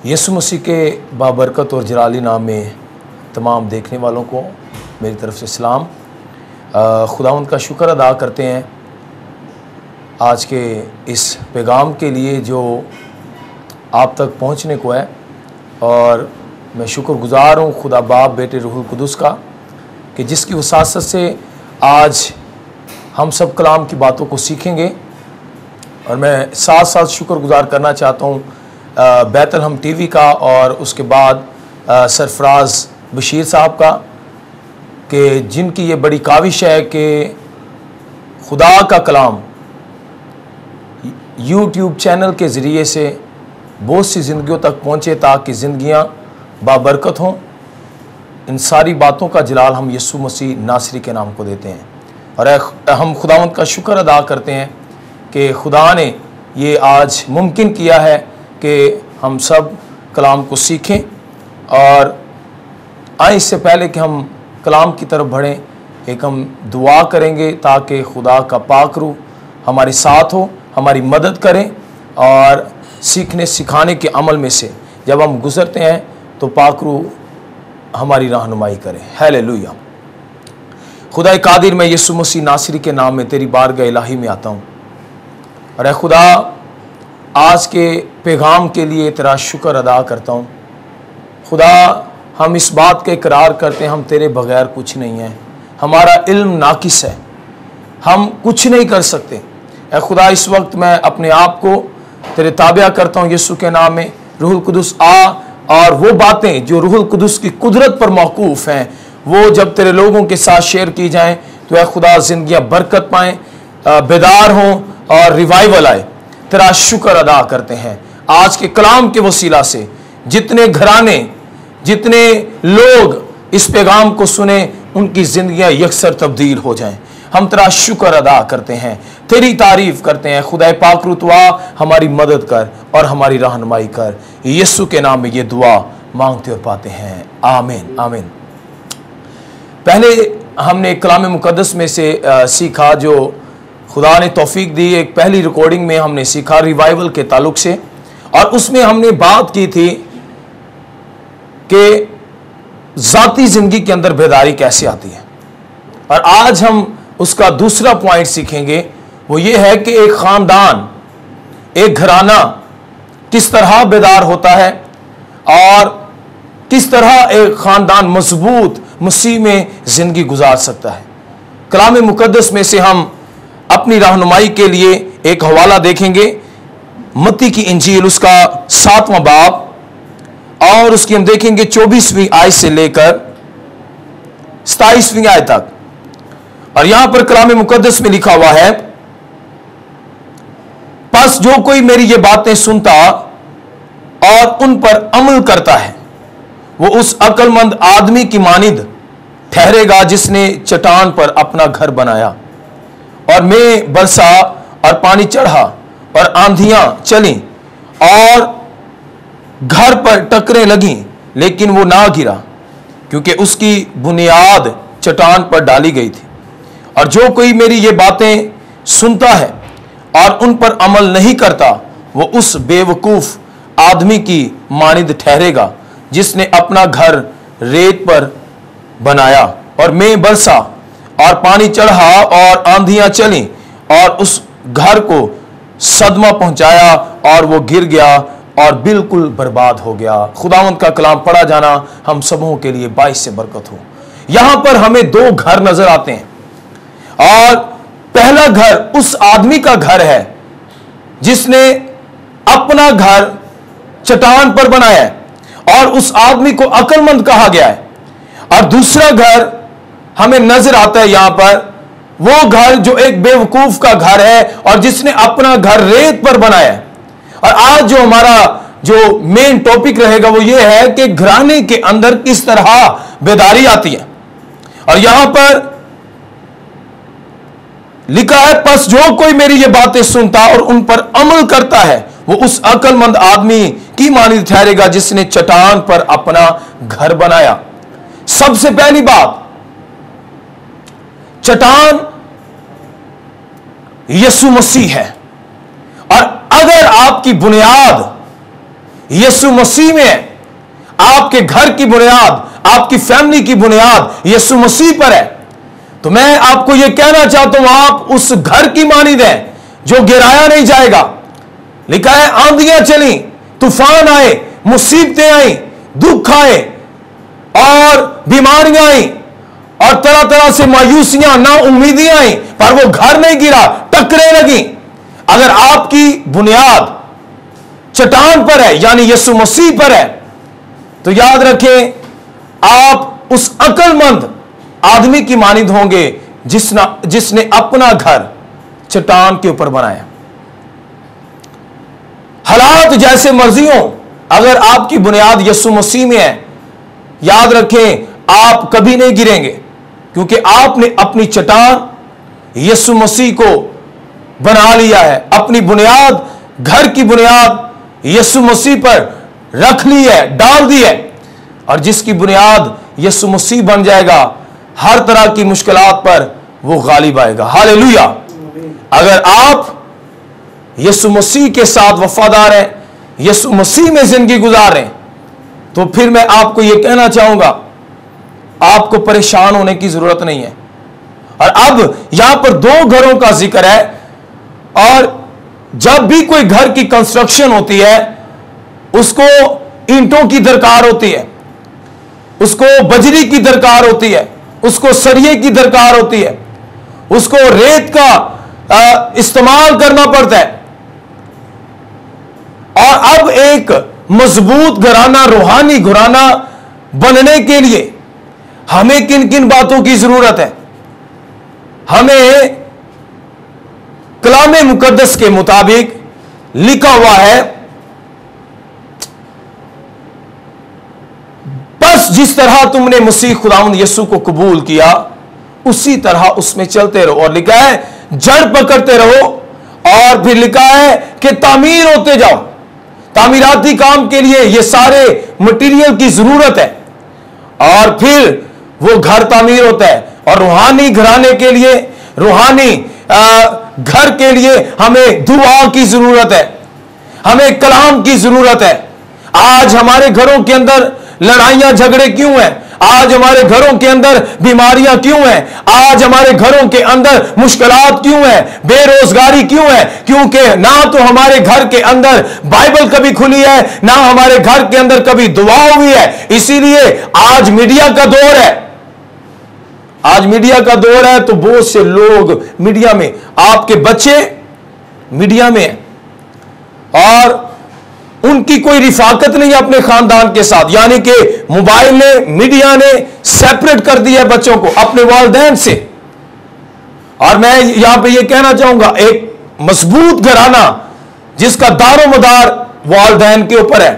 यीशु मसीह के बाबरकत और जलाली नाम में तमाम देखने वालों को मेरी तरफ से सलाम। खुदावंद का शुक्र अदा करते हैं आज के इस पैगाम के लिए जो आप तक पहुंचने को है, और मैं शुक्रगुजार हूँ खुदा बाप बेटे रूहुल कुदुस का कि जिसकी वसासत से आज हम सब कलाम की बातों को सीखेंगे। और मैं साथ साथ शुक्रगुजार करना चाहता हूँ बैतलहम टीवी का और उसके बाद सरफराज बशीर साहब का, कि जिनकी ये बड़ी काविश है कि खुदा का कलाम यूट्यूब चैनल के ज़रिए से बहुत सी ज़िंदगियों तक पहुँचे ताकि ज़िंदगियाँ बाबरकत हों। इन सारी बातों का जलाल हम यीशु मसीह नासरी के नाम को देते हैं और हम खुदावंद का शुक्र अदा करते हैं कि खुदा ने ये आज मुमकिन किया है कि हम सब कलाम को सीखें। और आए इससे पहले कि हम कलाम की तरफ बढ़ें, एक हम दुआ करेंगे ताकि खुदा का पाक रूह हमारे साथ हो, हमारी मदद करें और सीखने सिखाने के अमल में से जब हम गुज़रते हैं तो पाक रूह हमारी रहनुमाई करे। हालेलुया। खुदा कादिर, मैं यीशु मसीह नासरी के नाम में तेरी बारगाह इलाही में आता हूँ और खुदा आज के पैगाम के लिए तेरा शुक्र अदा करता हूँ। खुदा, हम इस बात का इकरार करते हैं हम तेरे बगैर कुछ नहीं हैं, हमारा इल्म नाकिस है, हम कुछ नहीं कर सकते। ऐ खुदा, इस वक्त मैं अपने आप को तेरे ताबिया करता हूँ यीशु के नाम में। रूहुल कुदुस आ, और वो बातें जो रूहुल कुदुस की कुदरत पर मौकूफ़ हैं वो जब तेरे लोगों के साथ शेयर की जाएं तो ऐ खुदा ज़िंदगियाँ बरकत पाएँ, बेदार हों और रिवाइवल आए। तेरा शुक्र अदा करते हैं आज के कलाम के वसीला से जितने घराने, जितने लोग इस पैगाम को सुने उनकी ज़िंदगियाँ यकसर तब्दील हो जाएं। हम तेरा शुक्र अदा करते हैं, तेरी तारीफ़ करते हैं। खुदा पाक रूह, तू आ, हमारी मदद कर और हमारी रहनुमाई कर। यीशु के नाम में ये दुआ मांगते और पाते हैं, आमीन आमीन। पहले हमने कलाम मुकद्दस में से सीखा जो खुदा ने तौफीक दी। एक पहली रिकॉर्डिंग में हमने सीखा रिवाइवल के ताल्लुक से, और उसमें हमने बात की थी कि ज़ाती ज़िंदगी के अंदर बेदारी कैसे आती है। और आज हम उसका दूसरा पॉइंट सीखेंगे, वो ये है कि एक ख़ानदान, एक घराना किस तरह बेदार होता है और किस तरह एक ख़ानदान मजबूत मसीह में ज़िंदगी गुजार सकता है। कलाम मुकद्दस में से हम अपनी रहनुमाई के लिए एक हवाला देखेंगे, मत्ती की इंजील उसका 7वां बाब, और उसकी हम देखेंगे 24वीं आयत से लेकर 27वीं आयत तक। और यहां पर कलाम मुकद्दस में लिखा हुआ है, बस जो कोई मेरी ये बातें सुनता और उन पर अमल करता है वो उस अक्लमंद आदमी की मानिंद ठहरेगा जिसने चट्टान पर अपना घर बनाया, और मैं बरसा और पानी चढ़ा और आंधियां चली और घर पर टकरें लगी, लेकिन वो ना गिरा क्योंकि उसकी बुनियाद चट्टान पर डाली गई थी। और जो कोई मेरी ये बातें सुनता है और उन पर अमल नहीं करता वो उस बेवकूफ आदमी की मानिंद ठहरेगा जिसने अपना घर रेत पर बनाया, और मैं बरसा और पानी चढ़ा और आंधियां चली और उस घर को सदमा पहुंचाया और वो गिर गया और बिल्कुल बर्बाद हो गया। खुदावंद का कलाम पढ़ा जाना हम सबों के लिए बाइस से बरकत हो। यहां पर हमें दो घर नजर आते हैं, और पहला घर उस आदमी का घर है जिसने अपना घर चट्टान पर बनाया है और उस आदमी को अक्लमंद कहा गया है। और दूसरा घर हमें नजर आता है यहां पर, वो घर जो एक बेवकूफ का घर है और जिसने अपना घर रेत पर बनाया है। और आज जो हमारा जो मेन टॉपिक रहेगा वो ये है कि घराने के अंदर किस तरह बेदारी आती है। और यहां पर लिखा है, बस जो कोई मेरी ये बातें सुनता और उन पर अमल करता है वो उस अक्लमंद आदमी की मानिंद ठहरेगा जिसने चट्टान पर अपना घर बनाया। सबसे पहली बात, चट्टान यीशु मसीह है। और अगर आपकी बुनियाद यीशु मसीह में है। आपके घर की बुनियाद, आपकी फैमिली की बुनियाद यीशु मसीह पर है। तो मैं आपको यह कहना चाहता हूं, आप उस घर की मानिंद हैं जो गिराया नहीं जाएगा। लिखा है आंधियां चली, तूफान आए, मुसीबतें आई, दुख आए और बीमारियां आई और तरह तरह से मायूसियां, ना उम्मीदियां आई, पर वो घर नहीं गिरा, टकरे लगी। अगर आपकी बुनियाद चट्टान पर है यानी यीशु मसीह पर है, तो याद रखें आप उस अक्लमंद आदमी की मानिंद होंगे जिसने अपना घर चट्टान के ऊपर बनाया। हालात जैसे मर्जी हो, अगर आपकी बुनियाद यीशु मसीह में है, याद रखें आप कभी नहीं गिरेंगे, क्योंकि आपने अपनी चट्टान यीशु मसीह को बना लिया है। अपनी बुनियाद, घर की बुनियाद यीशु मसीह पर रख ली है, डाल दी है। और जिसकी बुनियाद यीशु मसीह बन जाएगा, हर तरह की मुश्किलात पर वो गालिब आएगा। हालेलुया। अगर आप यीशु मसीह के साथ वफादार हैं, यीशु मसीह में जिंदगी गुजार रहे हैं, तो फिर मैं आपको यह कहना चाहूंगा, आपको परेशान होने की जरूरत नहीं है। और अब यहां पर 2 घरों का जिक्र है, और जब भी कोई घर की कंस्ट्रक्शन होती है, उसको ईंटों की दरकार होती है, उसको बजरी की दरकार होती है, उसको सरिये की दरकार होती है, उसको रेत का इस्तेमाल करना पड़ता है। और अब एक मजबूत घराना, रूहानी घराना बनने के लिए हमें किन किन बातों की जरूरत है? हमें कलाम मुकद्दस के मुताबिक लिखा हुआ है, बस जिस तरह तुमने मसीह खुदावंद यीशु को कबूल किया, उसी तरह उसमें चलते रहो। और लिखा है जड़ पकड़ते रहो, और फिर लिखा है कि तामीर होते जाओ। तामीराती काम के लिए ये सारे मटेरियल की जरूरत है, और फिर वो घर तामीर होता है। और रूहानी घराने के लिए, रूहानी घर के लिए हमें दुआ की जरूरत है, हमें कलाम की जरूरत है। आज हमारे घरों के अंदर लड़ाइयां झगड़े क्यों हैं? आज हमारे घरों के अंदर बीमारियां क्यों हैं? आज हमारे घरों के अंदर मुश्किलात क्यों हैं? बेरोजगारी क्यों है? क्योंकि ना तो हमारे घर के अंदर बाइबल कभी खुली है, ना हमारे घर के अंदर कभी दुआ हुई है। इसीलिए आज मीडिया का दौर है, आज मीडिया का दौर है, तो बहुत से लोग मीडिया में, आपके बच्चे मीडिया में हैं, और उनकी कोई रिफाकत नहीं है अपने खानदान के साथ। यानी कि मोबाइल ने, मीडिया ने सेपरेट कर दिया है बच्चों को अपने वालिदैन से। और मैं यहां पे ये कहना चाहूंगा, एक मजबूत घराना जिसका दारो मदार वालिदैन के ऊपर है,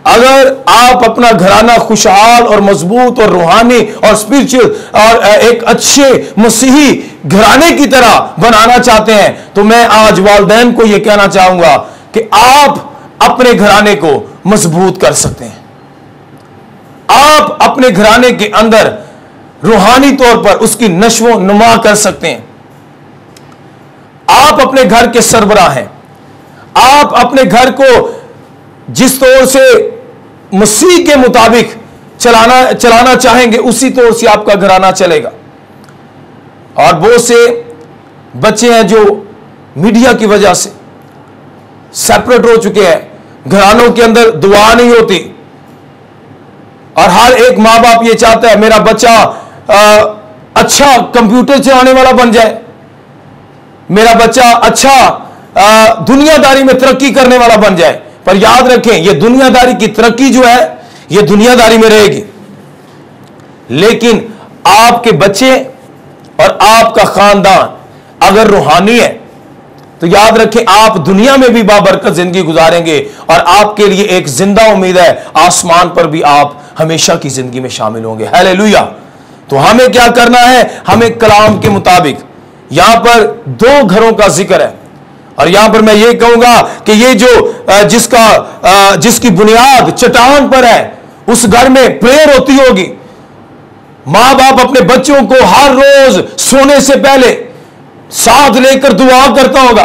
अगर आप अपना घराना खुशहाल और मजबूत और रूहानी और स्पिरिचुअल और एक अच्छे मसीही घराने की तरह बनाना चाहते हैं, तो मैं आज वालिदैन को यह कहना चाहूंगा कि आप अपने घराने को मजबूत कर सकते हैं। आप अपने घराने के अंदर रूहानी तौर पर उसकी नशो नुमा कर सकते हैं। आप अपने घर के सरबराह हैं। आप अपने घर को जिस तौर से मसीह के मुताबिक चलाना चाहेंगे, उसी तौर से आपका घराना चलेगा। और बहुत से बच्चे हैं जो मीडिया की वजह से सेपरेट हो चुके हैं, घरानों के अंदर दुआ नहीं होती, और हर एक मां बाप ये चाहता है मेरा बच्चा अच्छा कंप्यूटर चलाने वाला बन जाए, मेरा बच्चा अच्छा दुनियादारी में तरक्की करने वाला बन जाए। पर याद रखें, यह दुनियादारी की तरक्की जो है, यह दुनियादारी में रहेगी, लेकिन आपके बच्चे और आपका खानदान अगर रूहानी है, तो याद रखें आप दुनिया में भी बाबरकत जिंदगी गुजारेंगे, और आपके लिए एक जिंदा उम्मीद है, आसमान पर भी आप हमेशा की जिंदगी में शामिल होंगे। हालेलुया। तो हमें क्या करना है? हमें कलाम के मुताबिक, यहां पर 2 घरों का जिक्र है, और यहां पर मैं ये कहूंगा कि ये जो जिसकी बुनियाद चट्टान पर है, उस घर में प्रेयर होती होगी। मां बाप अपने बच्चों को हर रोज सोने से पहले साथ लेकर दुआ करता होगा।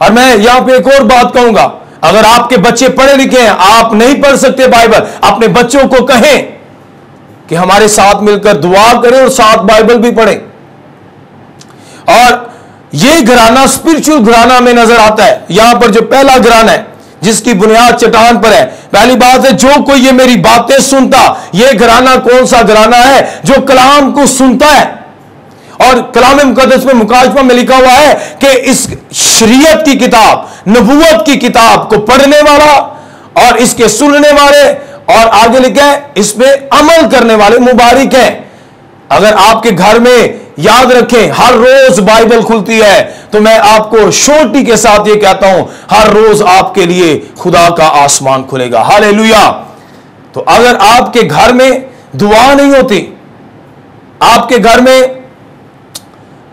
और मैं यहां पे एक और बात कहूंगा, अगर आपके बच्चे पढ़े लिखे हैं, आप नहीं पढ़ सकते बाइबल, अपने बच्चों को कहें कि हमारे साथ मिलकर दुआ करें और साथ बाइबल भी पढ़ें। और यह घराना स्पिरिचुअल घराना में नजर आता है। यहां पर जो पहला घराना है जिसकी बुनियाद चट्टान पर है, पहली बात है, जो कोई ये मेरी बातें सुनता, यह घराना कौन सा घराना है? जो कलाम को सुनता है। और कलाम मुकद्दस में मुकाशमा में लिखा हुआ है कि इस शरीयत की किताब, नबूवत की किताब को पढ़ने वाला और इसके सुनने वाले, और आगे लिखा है इसमें अमल करने वाले मुबारक हैं। अगर आपके घर में, याद रखें, हर रोज बाइबल खुलती है, तो मैं आपको श्योरिटी के साथ ये कहता हूं, हर रोज आपके लिए खुदा का आसमान खुलेगा। हालेलुया। तो अगर आपके घर में दुआ नहीं होती, आपके घर में,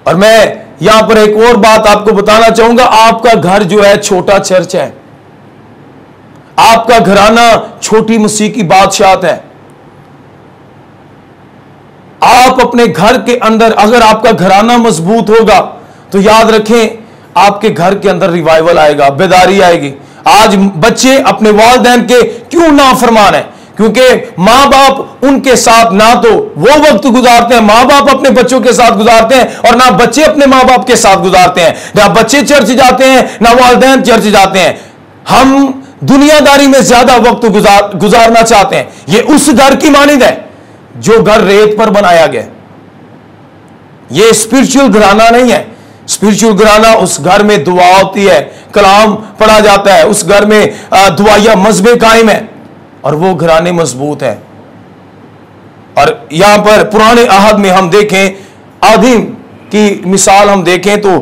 और मैं यहां पर एक और बात आपको बताना चाहूंगा, आपका घर जो है छोटा चर्च है, आपका घराना छोटी मसीह की बादशाहत है। आप अपने घर के अंदर, अगर आपका घराना मजबूत होगा, तो याद रखें आपके घर के अंदर रिवाइवल आएगा, बेदारी आएगी। आज बच्चे अपने वालिदैन के क्यों नाफरमान हैं? क्योंकि मां बाप उनके साथ ना तो वो वक्त गुजारते हैं, मां बाप अपने बच्चों के साथ गुजारते हैं, और ना बच्चे अपने मां बाप के साथ गुजारते हैं। ना बच्चे चर्च जाते हैं, ना वालिदैन चर्च जाते हैं। हम दुनियादारी में ज्यादा वक्त गुजारना चाहते हैं। ये उस घर की मानिंद है जो घर रेत पर बनाया गया। ये स्पिरिचुअल घराना नहीं है। स्पिरिचुअल घराना उस घर में दुआ होती है, कलाम पढ़ा जाता है, उस घर में दुआया मजबे कायम है, और वो घराने मजबूत है। और यहां पर पुराने अहद में हम देखें, आदिम की मिसाल हम देखें तो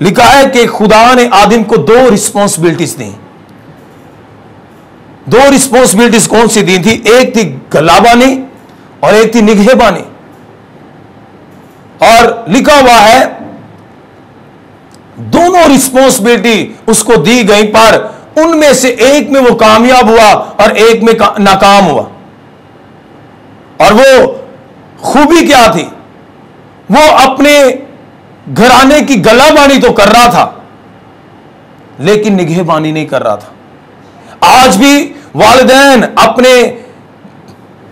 लिखा है कि खुदा ने आदिम को 2 रिस्पॉन्सिबिलिटीज दी। 2 रिस्पॉन्सिबिलिटीज कौन सी दी थी? एक थी गलाबानी और एक थी निगहबानी। और लिखा हुआ है दोनों रिस्पॉन्सिबिलिटी उसको दी गई, पर उनमें से एक में वो कामयाब हुआ और एक में नाकाम हुआ। और वो खूबी क्या थी? वो अपने घराने की गलाबानी तो कर रहा था, लेकिन निगहबानी नहीं कर रहा था। आज भी वालिदैन अपने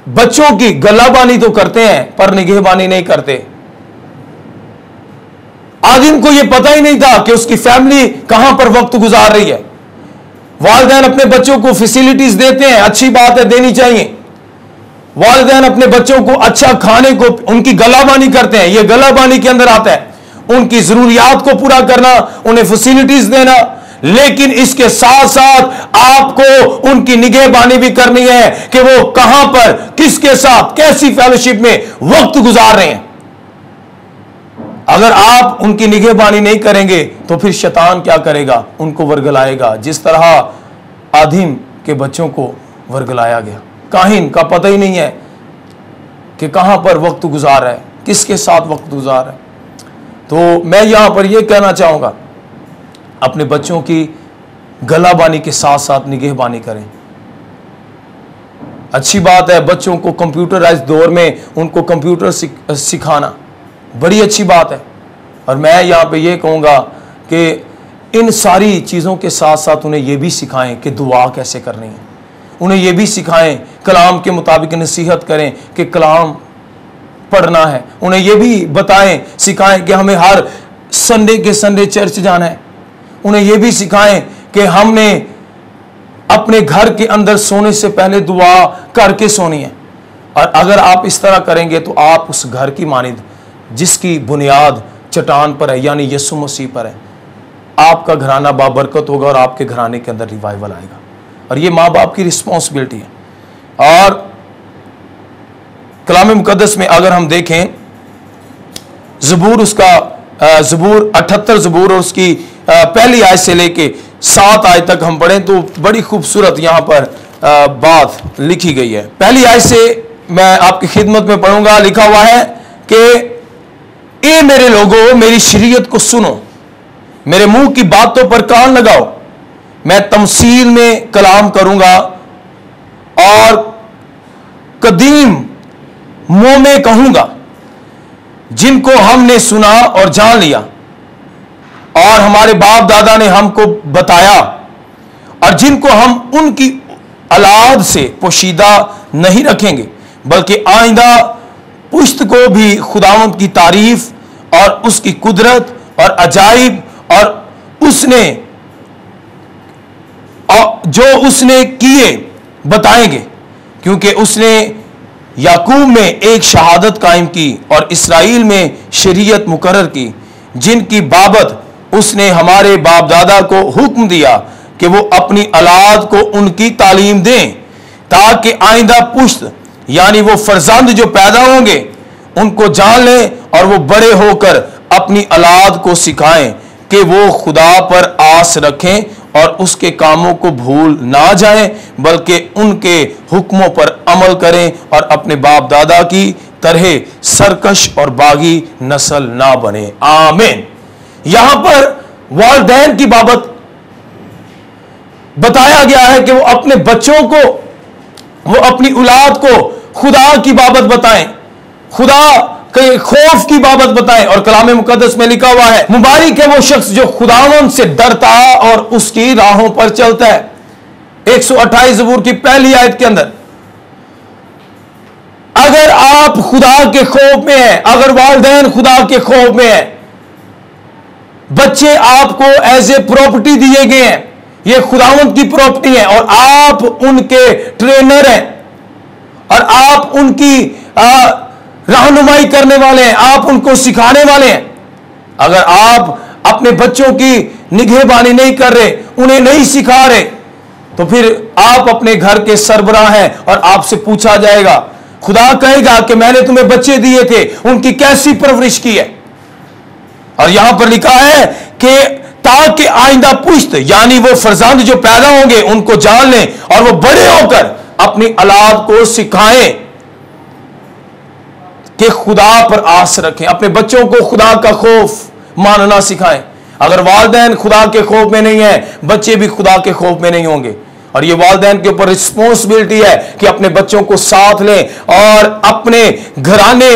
बच्चों की गलाबानी तो करते हैं, पर निगहबानी नहीं करते। आदिम को यह पता ही नहीं था कि उसकी फैमिली कहां पर वक्त गुजार रही है। वालिदैन अपने बच्चों को फैसिलिटीज देते हैं, अच्छी बात है, देनी चाहिए। वालिदैन अपने बच्चों को अच्छा खाने को, उनकी गलाबानी करते हैं, यह गलाबानी के अंदर आता है। उनकी जरूरियात को पूरा करना, उन्हें फैसिलिटीज देना, लेकिन इसके साथ साथ आपको उनकी निगहबानी भी करनी है कि वो कहां पर, किसके साथ, कैसी फेलोशिप में वक्त गुजार रहे हैं। अगर आप उनकी निगहबानी नहीं करेंगे तो फिर शैतान क्या करेगा? उनको वर्गलाएगा, जिस तरह आदिम के बच्चों को वर्गलाया गया। काहिन का पता ही नहीं है कि कहां पर वक्त गुजार रहा है, किसके साथ वक्त गुजार रहा है। तो मैं यहां पर यह कहना चाहूंगा, अपने बच्चों की गलाबानी के साथ साथ निगहबानी करें। अच्छी बात है बच्चों को कंप्यूटराइज दौर में उनको कंप्यूटर सिखाना, बड़ी अच्छी बात है। और मैं यहां पे ये कहूंगा कि इन सारी चीज़ों के साथ साथ उन्हें यह भी सिखाएं कि दुआ कैसे करनी है। उन्हें यह भी सिखाएं, कलाम के मुताबिक नसीहत करें कि कलाम पढ़ना है। उन्हें यह भी बताएं, सिखाएं कि हमें हर संडे के संडे चर्च जाना है। उन्हें यह भी सिखाएं कि हमने अपने घर के अंदर सोने से पहले दुआ करके सोनी है। और अगर आप इस तरह करेंगे तो आप उस घर की मानिंद जिसकी बुनियाद चट्टान पर है, यानी यीशु मसीह पर है, आपका घराना बाबरकत होगा और आपके घराने के अंदर रिवाइवल आएगा। और ये माँ बाप की रिस्पॉन्सिबिलिटी है। और कलाम मुकद्दस में अगर हम देखें, ज़बूर, उसका ज़बूर 78 ज़बूर और उसकी पहली आयत से लेके 7 आयत तक हम पढ़ें तो बड़ी खूबसूरत यहां पर बात लिखी गई है। पहली आयत से मैं आपकी खिदमत में पढ़ूंगा। लिखा हुआ है कि ए मेरे लोगों, मेरी शरीयत को सुनो, मेरे मुंह की बातों पर कान लगाओ। मैं तमसील में कलाम करूंगा और कदीम मुंह में कहूंगा, जिनको हमने सुना और जान लिया और हमारे बाप दादा ने हमको बताया। और जिनको हम उनकी औलाद से पोशीदा नहीं रखेंगे, बल्कि आइंदा पुश्त को भी खुदावंद की तारीफ और उसकी कुदरत और अजाइब और उसने जो उसने किए बताएंगे, क्योंकि उसने याकूब में एक शहादत कायम की और इसराइल में शरीयत मुकर्रर की, जिनकी बाबत उसने हमारे बाप दादा को हुक्म दिया कि वो अपनी औलाद को उनकी तालीम दें, ताकि आइंदा पुश्त यानी वो फर्जंद जो पैदा होंगे उनको जान लें और वो बड़े होकर अपनी औलाद को सिखाएं कि वो खुदा पर आस रखें और उसके कामों को भूल ना जाएं, बल्कि उनके हुक्मों पर अमल करें और अपने बाप दादा की तरह सरकश और बागी नस्ल ना बने। आमीन। यहां पर वालिदैन की बाबत बताया गया है कि वो अपने बच्चों को, वो अपनी औलाद को खुदा की बाबत बताएं, खुदा के खौफ की बाबत बताएं। और कलाम मुकद्दस में लिखा हुआ है, मुबारक है वो शख्स जो खुदावंद से डरता और उसकी राहों पर चलता है। 128 ज़बूर की पहली आयत के अंदर, अगर आप खुदा के खौफ में हैं, अगर वालिदैन खुदा के खौफ में हैं, बच्चे आपको एज ए प्रॉपर्टी दिए गए हैं, ये खुदावंद की प्रॉपर्टी है और आप उनके ट्रेनर हैं और आप उनकी रहनुमाई करने वाले हैं, आप उनको सिखाने वाले हैं। अगर आप अपने बच्चों की निगहबानी नहीं कर रहे, उन्हें नहीं सिखा रहे, तो फिर आप अपने घर के सरबराह हैं और आपसे पूछा जाएगा, खुदा कहेगा कि मैंने तुम्हें बच्चे दिए थे, उनकी कैसी परवरिश की है। और यहां पर लिखा है कि ताकि आइंदा पुश्त यानी वो फर्जंद जो पैदा होंगे उनको जान लें और वो बड़े होकर अपनी औलाद को सिखाएं कि खुदा पर आस रखें, अपने बच्चों को खुदा का खौफ मानना सिखाएं। अगर वालिदैन खुदा के खौफ में नहीं है, बच्चे भी खुदा के खौफ में नहीं होंगे। और ये वालिदैन के ऊपर रिस्पॉन्सिबिलिटी है कि अपने बच्चों को साथ लें और अपने घराने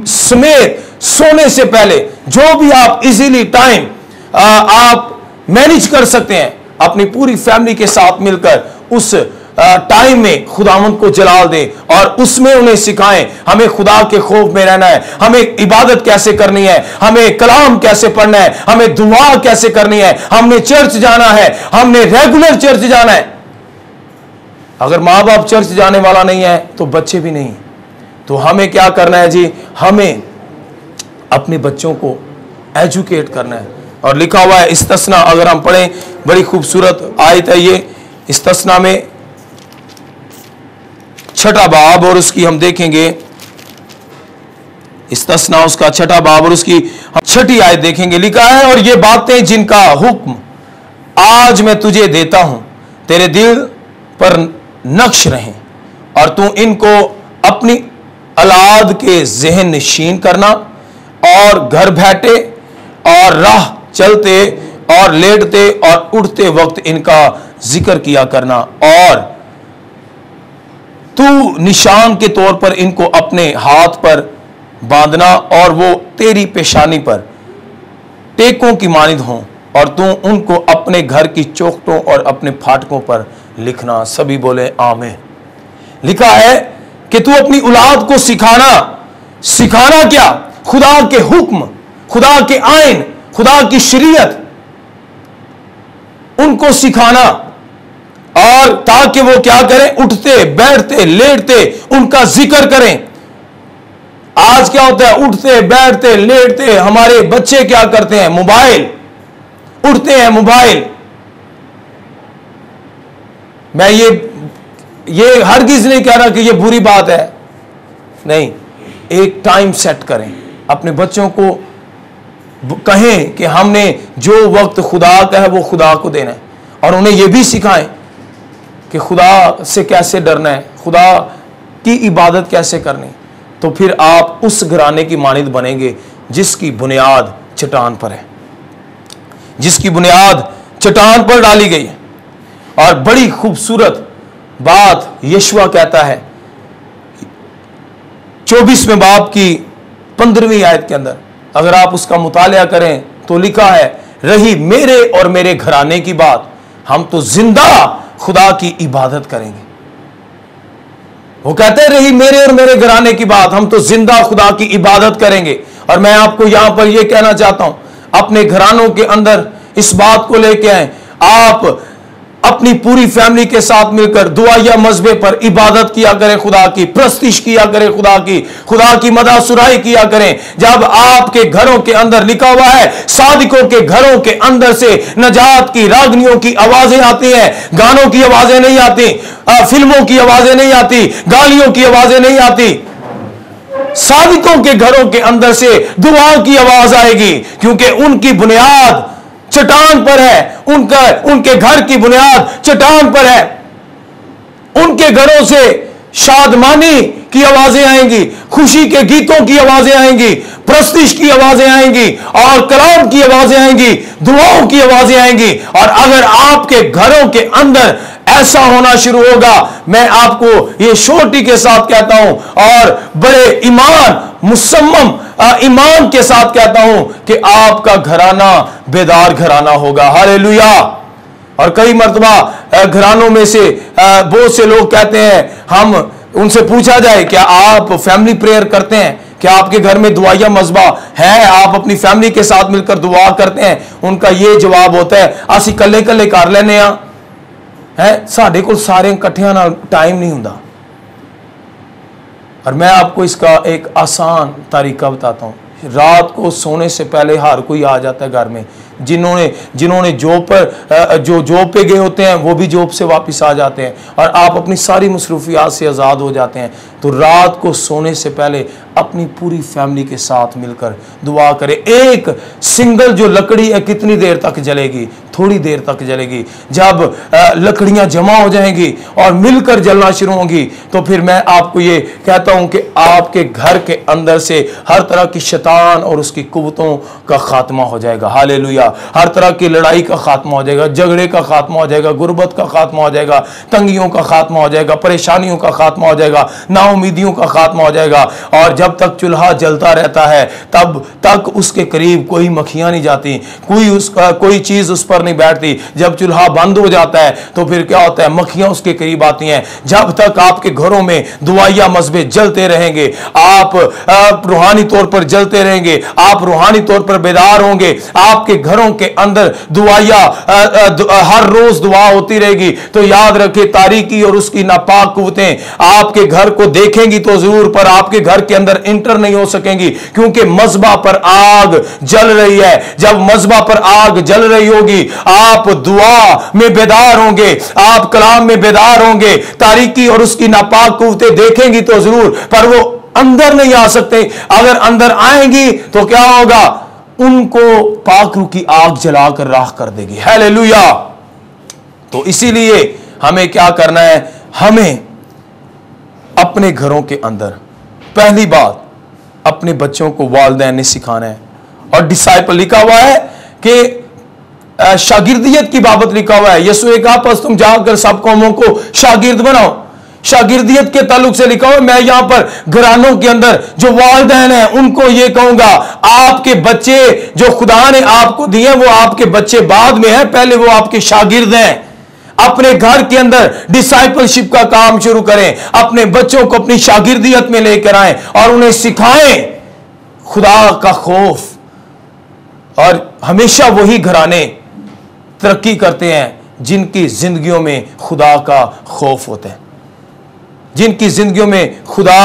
समेत सोने से पहले जो भी आप इजीली टाइम आप मैनेज कर सकते हैं, अपनी पूरी फैमिली के साथ मिलकर उस टाइम में खुदावंद को जलाल दें और उसमें उन्हें सिखाएं हमें खुदा के खौफ में रहना है, हमें इबादत कैसे करनी है, हमें कलाम कैसे पढ़ना है, हमें दुआ कैसे करनी है, हमने चर्च जाना है, हमने रेगुलर चर्च जाना है। अगर माँ बाप चर्च जाने वाला नहीं है तो बच्चे भी नहीं। तो हमें क्या करना है जी, हमें अपने बच्चों को एजुकेट करना है। और लिखा हुआ है इस्तस्ना, अगर हम पढ़ें, बड़ी खूबसूरत आयत है ये इस्तस्ना में 6ठा बाब और उसकी हम देखेंगे, इस्तस्ना उसका 6ठा बाब और उसकी 6ठी आयत देखेंगे। लिखा है, और ये बातें जिनका हुक्म आज मैं तुझे देता हूं तेरे दिल पर नक्श रहें और तू इनको अपनी औलाद के ज़हन नशीन करना और घर बैठे और राह चलते और लेटते और उठते वक्त इनका जिक्र किया करना, और तू निशान के तौर पर इनको अपने हाथ पर बांधना और वो तेरी पेशानी पर टेकों की मानिंद हों और तू उनको अपने घर की चौखटों और अपने फाटकों पर लिखना। सभी बोले आमीन। लिखा है कि तू अपनी औलाद को सिखाना क्या? खुदा के हुक्म, खुदा के आइन, खुदा की शरीयत उनको सिखाना, और ताकि वो क्या करें, उठते बैठते लेटते उनका जिक्र करें। आज क्या होता है, उठते बैठते लेटते हमारे बच्चे क्या करते हैं, मोबाइल, उठते हैं मोबाइल। मैं ये हरगिज नहीं कह रहा कि ये बुरी बात है, नहीं, एक टाइम सेट करें, अपने बच्चों को कहें कि हमने जो वक्त खुदा का है वो खुदा को देना है, और उन्हें यह भी सिखाएं कि खुदा से कैसे डरना है, खुदा की इबादत कैसे करनी। तो फिर आप उस घराने की मानिंद बनेंगे जिसकी बुनियाद चट्टान पर है, जिसकी बुनियाद चट्टान पर डाली गई है। और बड़ी खूबसूरत बात यशुआ कहता है 24वें बाब की 15वीं आयत के अंदर, अगर आप उसका मुतालिया करें तो लिखा है, रही मेरे और मेरे घराने की बात हम तो जिंदा खुदा की इबादत करेंगे। वो कहते रही मेरे और मेरे घराने की बात, हम तो जिंदा खुदा की इबादत करेंगे। और मैं आपको यहां पर यह कहना चाहता हूं, अपने घरानों के अंदर इस बात को लेके आए, आप अपनी पूरी फैमिली के साथ मिलकर दुआया मजबे पर इबादत किया करें, खुदा की प्रस्तिश किया करें, खुदा की मदा सुराई किया करें। जब आपके घरों के अंदर लिखा हुआ है, सादिकों के घरों के अंदर से नजात की रागनियों की आवाजें आती हैं, गानों की आवाजें नहीं आती, फिल्मों की आवाजें नहीं आती, गालियों की आवाजें नहीं आती। सादिकों के घरों के अंदर से दुआ की आवाज आएगी, क्योंकि उनकी बुनियाद चट्टान पर है, उनके घर की बुनियाद चट्टान पर है। उनके घरों से शादमानी की आवाजें आएंगी, खुशी के गीतों की आवाजें आएंगी, प्रस्तिश की आवाजें आएंगी, और कलाम की आवाजें आएंगी, दुआओं की आवाजें आएंगी। और अगर आपके घरों के अंदर ऐसा होना शुरू होगा, मैं आपको ये शोटी के साथ कहता हूं और बड़े मुसम्मम ईमान के साथ कहता हूं कि आपका घराना बेदार घराना होगा। हालेलुया। और कई मर्तबा घरानों में से बहुत से लोग कहते हैं, हम उनसे पूछा जाए क्या आप फैमिली प्रेयर करते हैं, क्या आपके घर में दुआया मजबा है, आप अपनी फैमिली के साथ मिलकर दुआ करते हैं? उनका यह जवाब होता है, असी कल्ले कल्ले कर लेने है, साढ़े को सारे इकट्ठिया ना टाइम नहीं होता। और मैं आपको इसका एक आसान तरीका बताता हूं। रात को सोने से पहले हर कोई आ जाता है घर में, जिन्होंने जॉब पे गए होते हैं वो भी जॉब से वापस आ जाते हैं, और आप अपनी सारी मसरूफियात से आज़ाद हो जाते हैं। तो रात को सोने से पहले अपनी पूरी फैमिली के साथ मिलकर दुआ करें। एक सिंगल जो लकड़ी है कितनी देर तक जलेगी? थोड़ी देर तक जलेगी। जब लकड़ियां जमा हो जाएंगी और मिलकर जलना शुरू होंगी, तो फिर मैं आपको ये कहता हूं कि आपके घर के अंदर से हर तरह की शैतान और उसकी कुव्वतों का खात्मा हो जाएगा। हालेलुया। हर तरह की लड़ाई का खात्मा हो जाएगा, झगड़े का खात्मा हो जाएगा, गुर्बत का खात्मा हो जाएगा, तंगियों का खात्मा हो जाएगा, परेशानियों का खात्मा हो जाएगा, नाउमीदियों का खात्मा हो जाएगा। और जब तक चूल्हा जलता रहता है तब तक उसके करीब कोई मक्खियां नहीं जाती, कोई चीज उस पर नहीं बैठती। जब चूल्हा बंद हो जाता है तो फिर क्या होता है? मक्खियां उसके करीब आती हैं। जब तक आपके घरों में दुआया मजबे जलते रहेंगे, आप रूहानी तौर पर जलते रहेंगे, आप रूहानी तौर पर बेदार होंगे, आपके घरों के अंदर दुआया हर रोज दुआ होती रहेगी, तो याद रखें तारीकी और उसकी नापाक कुव्वतें आपके घर को देखेंगी तो जरूर, पर आपके घर के अंदर इंटर नहीं हो सकेंगी, क्योंकि मजबा पर आग जल रही है। जब मजबा पर आग जल रही होगी, आप दुआ में बेदार होंगे, आप कलाम में बेदार होंगे, तारीकी और उसकी नापाक कुव्वतें देखेंगी तो जरूर, पर वो अंदर नहीं आ सकते। अगर अंदर आएंगी तो क्या होगा? उनको पाक रूह की आग जलाकर राख कर देगी। हालेलुया। तो इसीलिए हमें क्या करना है? हमें अपने घरों के अंदर पहली बात अपने बच्चों को वालिदैन ने सिखाना है। और डिसाइपल लिखा हुआ है कि शागिर्दियत की बाबत लिखा हुआ है, यीशु ने कहा बस तुम जाकर सब कौमों को शागिर्द बनाओ। शागिर्दियत के ताल्लुक से लिखा हुआ है। मैं यहां पर घरानों के अंदर जो वालिदैन हैं उनको यह कहूंगा, आपके बच्चे जो खुदा ने आपको दिए वो आपके बच्चे बाद में हैं, पहले वो आपके शागिर्द हैं। अपने घर के अंदर डिसाइपलशिप का काम शुरू करें, अपने बच्चों को अपनी शागिर्दियत में लेकर आएं और उन्हें सिखाएं खुदा का खौफ। और हमेशा वही घराने तरक्की करते हैं जिनकी जिंदगियों में खुदा का खौफ होता है, जिनकी जिंदगियों में खुदा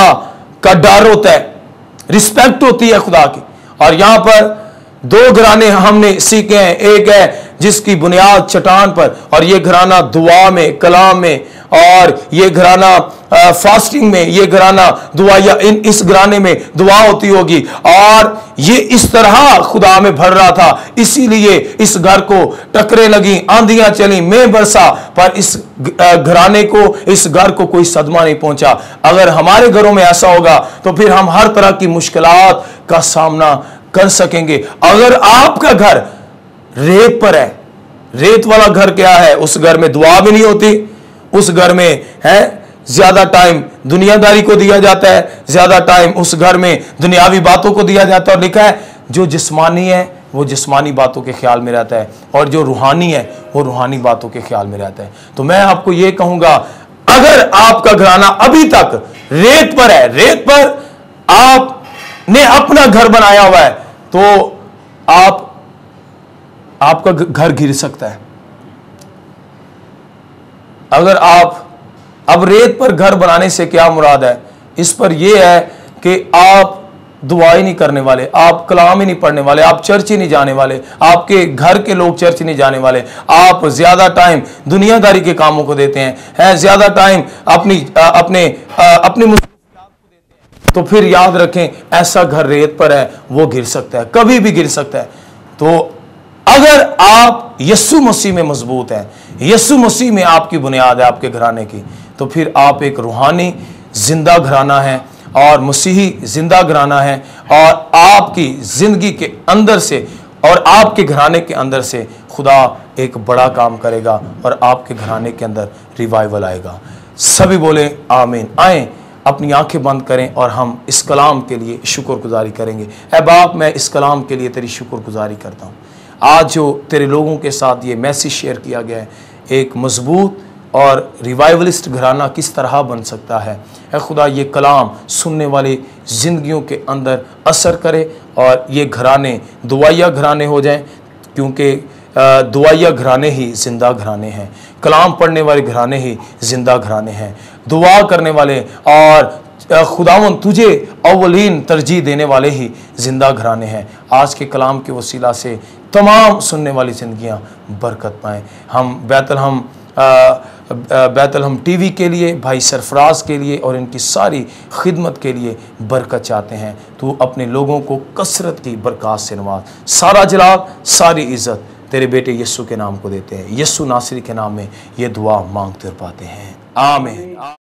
का डर होता है, रिस्पेक्ट होती है खुदा की। और यहां पर दो घराने हमने सीखे हैं, एक है जिसकी बुनियाद चट्टान पर, और ये घराना दुआ में, कलाम में, और ये घराना फास्टिंग में, ये घराना दुआया, इस घराने में दुआ होती होगी। और ये इस तरह खुदा में भर रहा था, इसीलिए इस घर को टकरे लगी, आंधियां चली, मैं बरसा, पर इस घराने को, इस घर को कोई सदमा नहीं पहुंचा। अगर हमारे घरों में ऐसा होगा तो फिर हम हर तरह की मुश्किलात का सामना कर सकेंगे। अगर आपका घर रेत पर है, रेत वाला घर क्या है? उस घर में दुआ भी नहीं होती, उस घर में है ज्यादा टाइम दुनियादारी को दिया जाता है, ज्यादा टाइम उस घर में दुनियावी बातों को दिया जाता है। और लिखा है जो जिस्मानी है वो जिस्मानी बातों के ख्याल में रहता है, और जो रूहानी है वो रूहानी बातों के ख्याल में रहता है। तो मैं आपको ये कहूँगा, अगर आपका घराना अभी तक रेत पर है, रेत पर आपने अपना घर बनाया हुआ है, तो आपका घर गिर सकता है। अगर आप, अब रेत पर घर बनाने से क्या मुराद है, इस पर यह है कि आप दुआ ही नहीं करने वाले, आप कलाम ही नहीं पढ़ने वाले, आप चर्च ही नहीं जाने वाले, आपके घर के लोग चर्च नहीं जाने वाले, आप ज्यादा टाइम दुनियादारी के कामों को देते हैं, ज्यादा टाइम अपनी मुसीबत को देते हैं, तो फिर याद रखें, ऐसा घर रेत पर है, वो गिर सकता है, कभी भी गिर सकता है। तो अगर आप यीशु मसीह में मजबूत हैं, यीशु मसीह में आपकी बुनियाद है आपके घराने की, तो फिर आप एक रूहानी जिंदा घराना है और मसीही जिंदा घराना है, और आपकी जिंदगी के अंदर से और आपके घराने के अंदर से खुदा एक बड़ा काम करेगा और आपके घराने के अंदर रिवाइवल आएगा। सभी बोले आमीन। आए अपनी आंखें बंद करें और हम इस कलाम के लिए शुक्रगुजारी करेंगे। ऐ बाप, मैं इस कलाम के लिए तेरी शुक्रगुजारी करता हूँ। आज जो तेरे लोगों के साथ ये मैसेज शेयर किया गया है, एक मजबूत और रिवाइवलिस्ट घराना किस तरह बन सकता है, ऐ खुदा ये कलाम सुनने वाली ज़िंदगियों के अंदर असर करे और ये घराने दुआया घराने हो जाएं, क्योंकि दुआया घराने ही जिंदा घराने हैं, कलाम पढ़ने वाले घराने ही जिंदा घराने हैं, दुआ करने वाले और खुदावन तुझे अव्वलीन तरजीह देने वाले ही जिंदा घराने हैं। आज के कलाम के वसीला से तमाम सुनने वाली ज़िंदगियां बरकत पाएँ। हम बैतलहम टीवी के लिए, भाई सरफराज के लिए और इनकी सारी खिदमत के लिए बरकत चाहते हैं। तू अपने लोगों को कसरत की बरकत से नवाज। सारा जलाल, सारी इज़्ज़त तेरे बेटे यीशु के नाम को देते हैं। यीशु नासरी के नाम में ये दुआ मांगते और पाते हैं, आमीन।